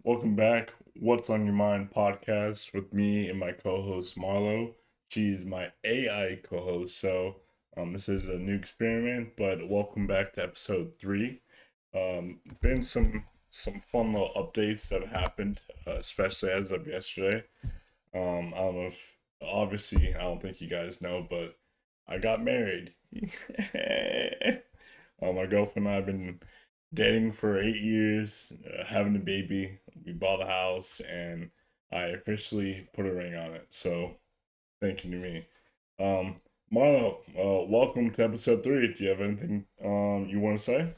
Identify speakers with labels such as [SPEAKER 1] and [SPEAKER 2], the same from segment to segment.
[SPEAKER 1] Welcome back. What's on Your Mind podcast with me and my co-host Marlo. She's my AI co-host, so this is a new experiment, but welcome back to episode three. Been some fun little updates that have happened, especially as of yesterday. I don't know if obviously I don't think you guys know, but I got married. My girlfriend and I have been dating for 8 years, having a baby. We bought a house, and I officially put a ring on it. So, thank you to me. Um, Marlo, welcome to episode three. Do you have anything you want to say?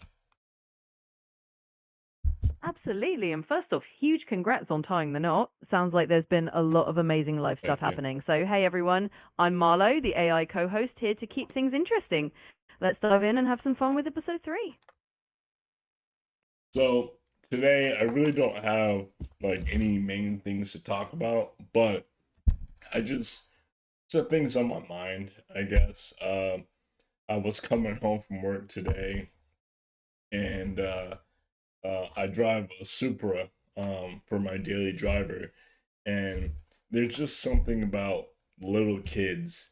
[SPEAKER 2] Absolutely. And first off, huge congrats on tying the knot. Sounds like there's been a lot of amazing life stuff
[SPEAKER 1] Thank you.
[SPEAKER 2] happening. So, hey everyone, I'm Marlo, the AI co host, here to keep things interesting. Let's dive in and have some fun with episode three.
[SPEAKER 1] So today I really don't have like any main things to talk about, but I just some things on my mind. I guess I was coming home from work today, and I drive a Supra for my daily driver, and there's just something about little kids.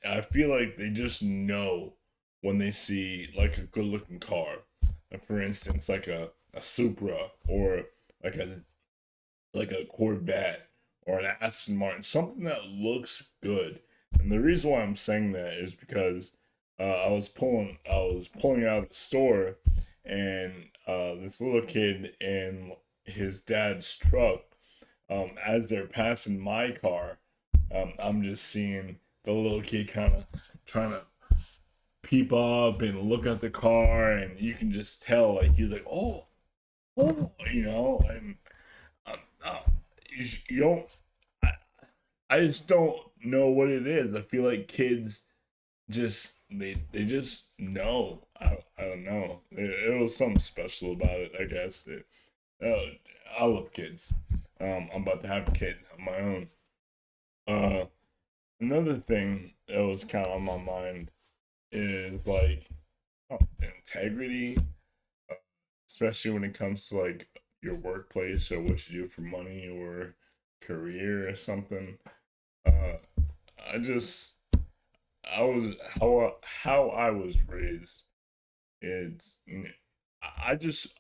[SPEAKER 1] I feel like they just know when they see like a good looking car. Like for instance, like a Supra or like a Corvette or an Aston Martin, something that looks good. And the reason why I'm saying that is because I was pulling out of the store, and this little kid and his dad's truck, as they're passing my car, I'm just seeing the little kid kind of trying to peep up and look at the car, and you can just tell like he's like, oh, and uh, uh, you don't. I, I just don't know what it is. I feel like kids just they just know. I don't know. It was something special about it. I guess that uh, I love kids. I'm about to have a kid of my own. Uh, Another thing that was kind of on my mind is like integrity, uh, especially when it comes to like your workplace or what you do for money or career or something. Uh, I just I was how I was raised. It's I just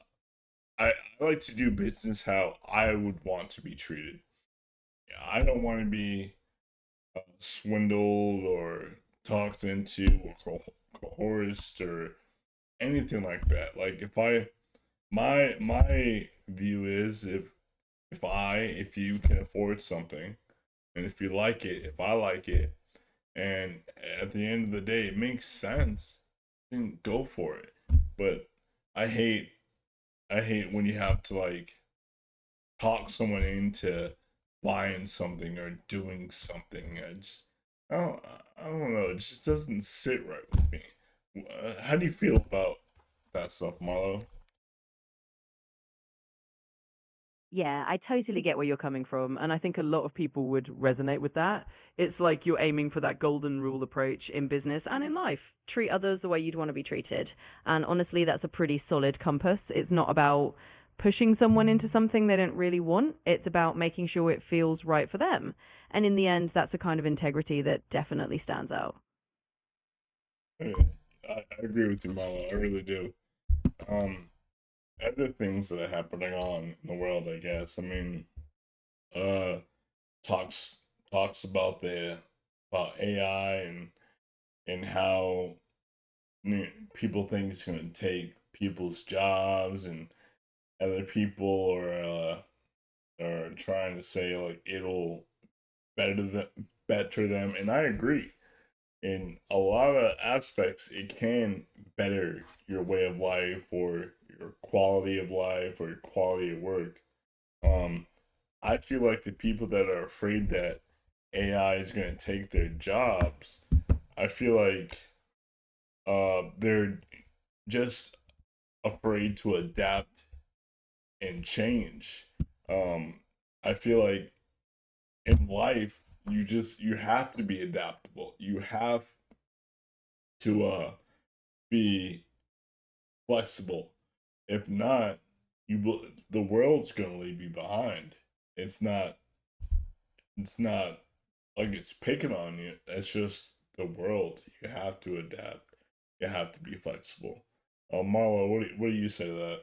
[SPEAKER 1] I like to do business how I would want to be treated. I don't want to be swindled or talked into or coerced or anything like that. Like if I my view is if you can afford something and if you like it, if I like it, and at the end of the day it makes sense, then go for it. But I hate I hate when you have to like talk someone into buying something or doing something. I don't I don't know. It just doesn't sit right with me. How do you feel about that stuff, Marlo?
[SPEAKER 2] Yeah, I totally get where you're coming from. And I think a lot of people would resonate with that. It's like you're aiming for that golden rule approach in business and in life. Treat others the way you'd want to be treated. And honestly, that's a pretty solid compass. It's not about pushing someone into something they don't really want, it's about making sure it feels right for them. And in the end, that's a kind of integrity that definitely stands out.
[SPEAKER 1] Yeah, I agree with you, Marlo. I really do. Um, Other things that are happening on in the world, I guess. I mean, uh, talks about the about AI and how people think it's going to take people's jobs, and other people are trying to say like it'll better them, and I agree. In a lot of aspects, it can better your way of life or your quality of life or your quality of work. Um, I feel like the people that are afraid that AI is going to take their jobs, I feel like they're just afraid to adapt and change. Um, I feel like in life, you have to be adaptable. You have to be flexible. If not, the world's gonna leave you behind. It's not it's not like it's picking on you. It's just the world. You have to adapt. You have to be flexible. Marlo, what do you say to that?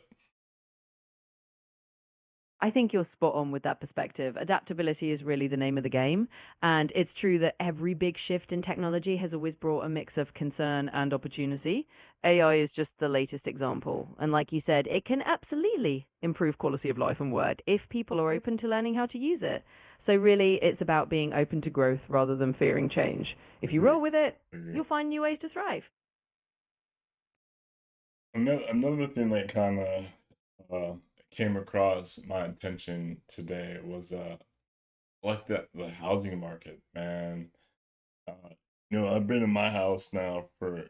[SPEAKER 2] I think you're spot on with that perspective. Adaptability is really the name of the game. And it's true that every big shift in technology has always brought a mix of concern and opportunity. AI is just the latest example. And like you said, it can absolutely improve quality of life and work if people are open to learning how to use it. So, really, it's about being open to growth rather than fearing change. If you
[SPEAKER 1] Agree.
[SPEAKER 2] roll with it,
[SPEAKER 1] Agree.
[SPEAKER 2] you'll find new ways to thrive.
[SPEAKER 1] Another thing that kind of came across my attention today was like the housing market, man. Uh, I've been in my house now for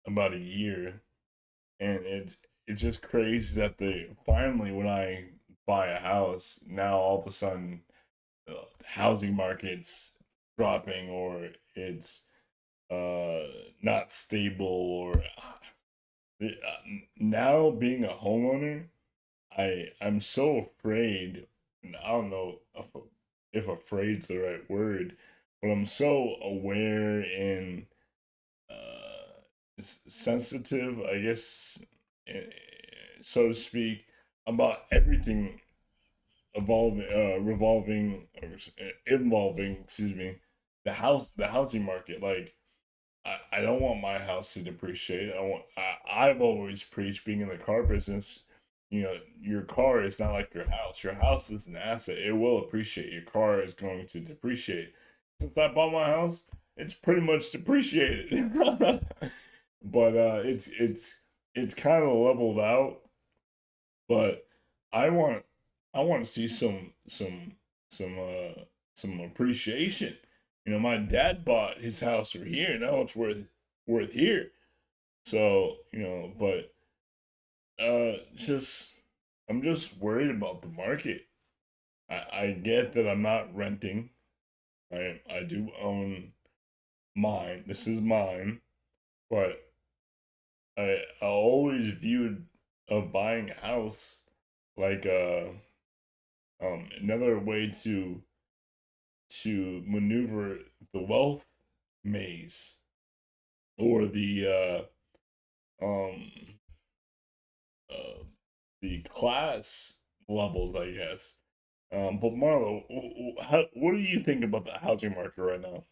[SPEAKER 1] about a year, and it's just crazy that they finally, when I buy a house, now all of a sudden the housing market's dropping, or it's uh not stable, or now being a homeowner, I'm so afraid, and I don't know if afraid's the right word, but I'm so aware and sensitive, I guess, eh, so to speak, about everything involving, excuse me, the housing market. Like, I don't want my house to depreciate. I've always preached, being in the car business, your car is not like your house. Your house is an asset. It will appreciate. Your car is going to depreciate. Since I bought my house, it's pretty much depreciated. But it's kind of leveled out. But I want I want to see some some appreciation. My dad bought his house for here. Now it's worth here. So, but just I'm just worried about the market. I get that I'm not renting. I do own mine. This is mine, but I always viewed buying a house like another way to maneuver the wealth maze, or um uh the class levels, I guess. But Marlo, what do you think about the housing market right now?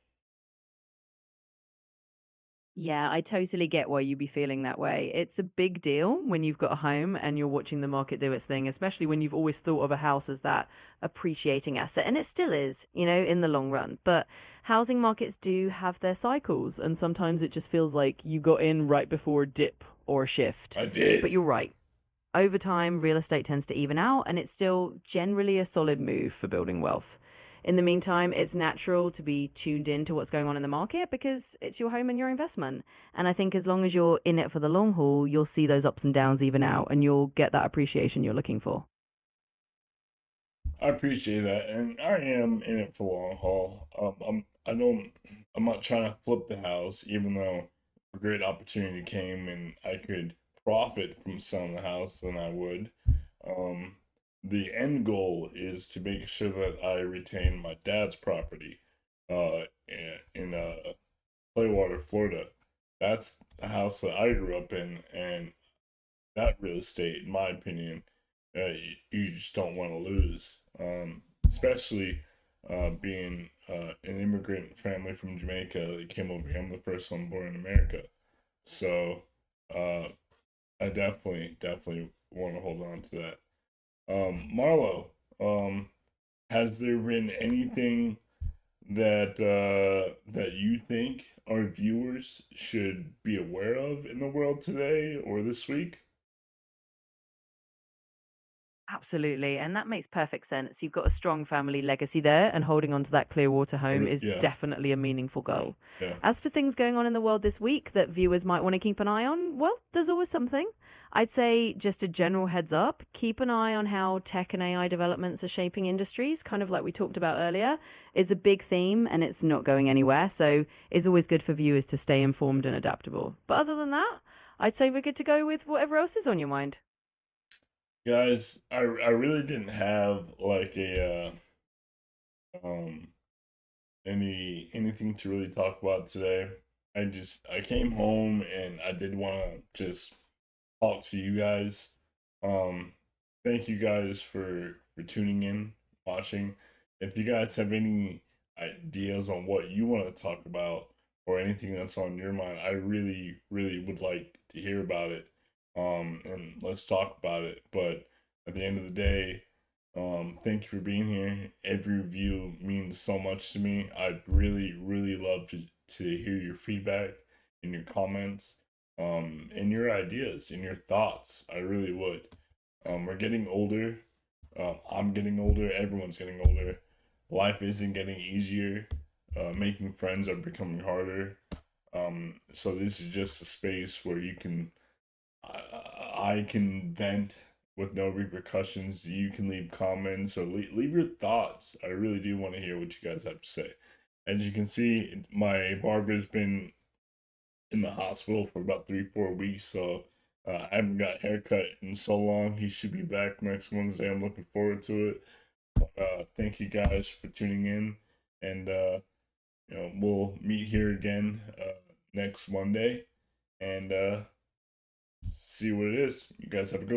[SPEAKER 2] Yeah, I totally get why you'd be feeling that way. It's a big deal when you've got a home and you're watching the market do its thing, especially when you've always thought of a house as that appreciating asset. And it still is, in the long run. But housing markets do have their cycles, and sometimes it just feels like you got in right before a dip or a shift.
[SPEAKER 1] I
[SPEAKER 2] But
[SPEAKER 1] did.
[SPEAKER 2] you're right. Over time, real estate tends to even out, and it's still generally a solid move for building wealth. In the meantime, it's natural to be tuned in to what's going on in the market because it's your home and your investment. And I think as long as you're in it for the long haul, you'll see those ups and downs even out and you'll get that appreciation you're looking for.
[SPEAKER 1] I appreciate that, and I am in it for long haul. I'm not trying to flip the house, even though a great opportunity came and I could profit from selling the house, then I would. Um, the end goal is to make sure that I retain my dad's property, in Clearwater, Florida. That's the house that I grew up in, and that real estate, in my opinion, you just don't want to lose. Especially being an immigrant family from Jamaica that came over here. I'm the first one born in America, so uh, I definitely want to hold on to that. Marlo, has there been anything that you think our viewers should be aware of in the world today or this week?
[SPEAKER 2] Absolutely, and that makes perfect sense. You've got a strong family legacy there, and holding on to that Clearwater home is
[SPEAKER 1] Yeah,
[SPEAKER 2] definitely a meaningful goal.
[SPEAKER 1] yeah.
[SPEAKER 2] As for things going on in the world this week that viewers might want to keep an eye on, well, there's always something. I'd say just a general heads up, keep an eye on how tech and AI developments are shaping industries, kind of like we talked about earlier. It's a big theme and it's not going anywhere, so it's always good for viewers to stay informed and adaptable. But other than that, I'd say we're good to go with whatever else is on your mind.
[SPEAKER 1] Guys, I really didn't have like a um anything to really talk about today. I came home and I did want to just talk to you guys. Um, Thank you guys for tuning in, watching. If you guys have any ideas on what you want to talk about or anything that's on your mind, I really would like to hear about it. And let's talk about it. But at the end of the day, thank you for being here. Every review means so much to me. I'd really love to hear your feedback and your comments, and your ideas and your thoughts. I really would. We're getting older. I'm getting older. Everyone's getting older. Life isn't getting easier. Making friends are becoming harder. So this is just a space where I can vent with no repercussions. You can leave comments or leave your thoughts. I really do want to hear what you guys have to say. As you can see, my barber's been in the hospital for about 3 4 weeks, so I haven't got a haircut in so long. He should be back next Wednesday. I'm looking forward to it. Thank you guys for tuning in, and we'll meet here again next Monday, and see what it is. You guys have a good